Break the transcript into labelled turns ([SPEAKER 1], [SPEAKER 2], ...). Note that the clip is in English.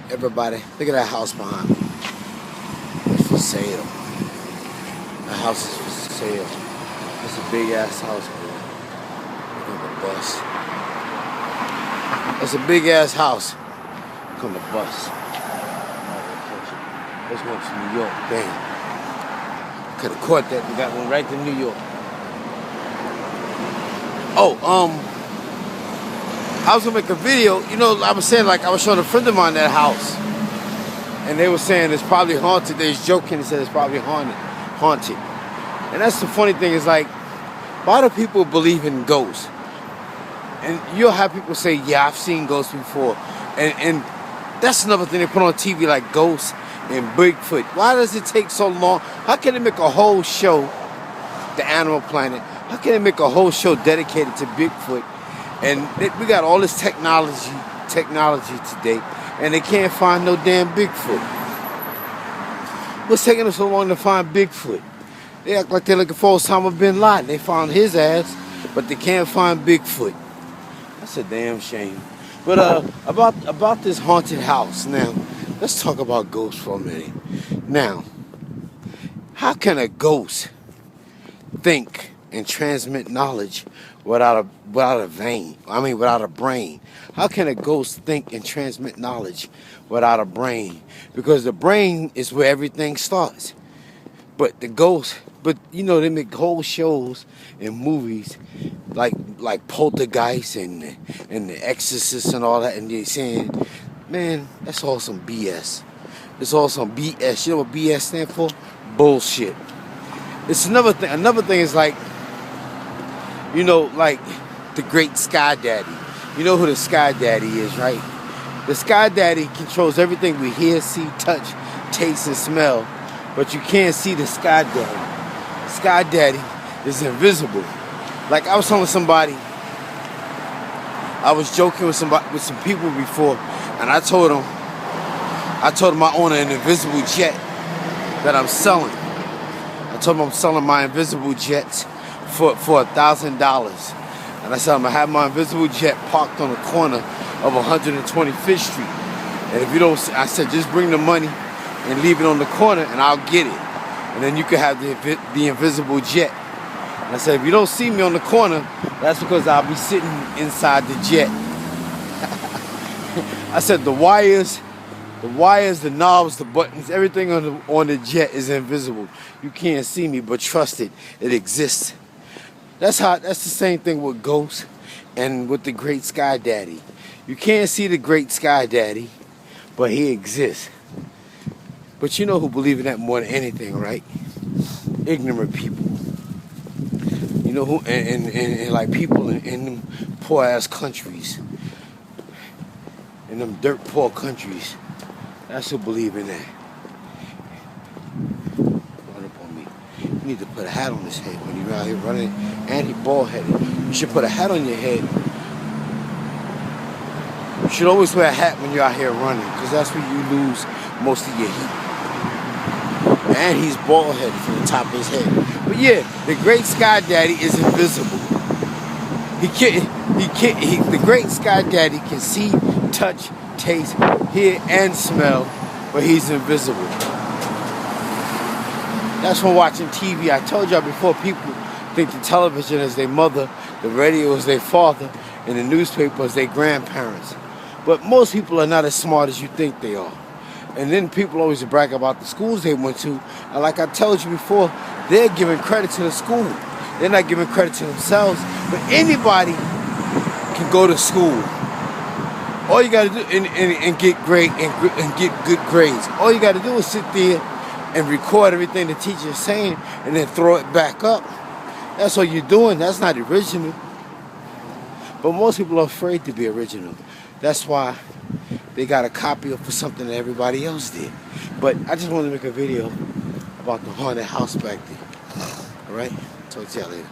[SPEAKER 1] Everybody, look at that house behind me. It's for sale. The house is for sale. It's a big ass house, man. Look at the bus. It's a big ass house. Look on the bus. Let's go to New York. Damn. Could have caught that and got one right to New York. Oh, I was gonna make a video. You know, I was saying, like, I was showing a friend of mine that house, and they were saying it's probably haunted. They was joking and said it's probably haunted. And that's the funny thing is, like, a lot of people believe in ghosts, and you'll have people say, "Yeah, I've seen ghosts before," and that's another thing they put on TV, like ghosts and Bigfoot. Why does it take so long? How can they make a whole show, The Animal Planet? How can they make a whole show dedicated to Bigfoot? And we got all this technology today, and they can't find no damn Bigfoot. What's taking them so long to find Bigfoot? They act like they're looking for Osama bin Laden. They found his ass, but they can't find Bigfoot. That's a damn shame. But about this haunted house. Now, let's talk about ghosts for a minute. Now, how can a ghost think and transmit knowledge without a brain? How can a ghost think and transmit knowledge without a brain? Because the brain is where everything starts. But the ghost, you know, they make whole shows and movies like Poltergeist and The Exorcist and all that, and they're saying, man, that's all some BS. It's all some BS. You know what BS stand for? Bullshit. It's another thing. Another thing is, like, you know, like the great Sky Daddy. You know who the Sky Daddy is, right? The Sky Daddy controls everything we hear, see, touch, taste, and smell. But you can't see the Sky Daddy. Sky Daddy is invisible. Like, I was telling somebody, I was joking with some people before, and I told them I own an invisible jet that I'm selling. I told them I'm selling my invisible jets for $1,000. And I said I'm gonna have my invisible jet parked on the corner of 125th Street. And if you don't, I said, just bring the money and leave it on the corner and I'll get it. And then you can have the invisible jet. And I said, if you don't see me on the corner, that's because I'll be sitting inside the jet. I said the wires, the knobs, the buttons, everything on the jet is invisible. You can't see me, but trust it exists. That's the same thing with ghosts and with the great Sky Daddy. You can't see the great Sky Daddy, but he exists. But you know who believe in that more than anything, right? Ignorant people. You know who, and like people in them poor ass countries, in them dirt poor countries. That's who believe in that. Run up on me. You need to put a hat on his head when you're out here running, and he bald headed. You should put a hat on your head. You should always wear a hat when you're out here running, because that's where you lose most of your heat. And he's bald headed from the top of his head. But yeah, the great Sky Daddy is invisible. The great Sky Daddy can see, touch, taste, hear, and smell, but he's invisible. That's from watching TV. I told y'all before, people think the television is their mother, the radio is their father, and the newspaper is their grandparents. But most people are not as smart as you think they are. And then people always brag about the schools they went to. And like I told you before, they're giving credit to the school. They're not giving credit to themselves. But anybody can go to school. All you got to do and get good grades. All you got to do is sit there and record everything the teacher is saying and then throw it back up. That's what you're doing. That's not original. But most people are afraid to be original. That's why they got a copy of something that everybody else did. But I just wanted to make a video about the haunted house back there. All right? Talk to y'all later.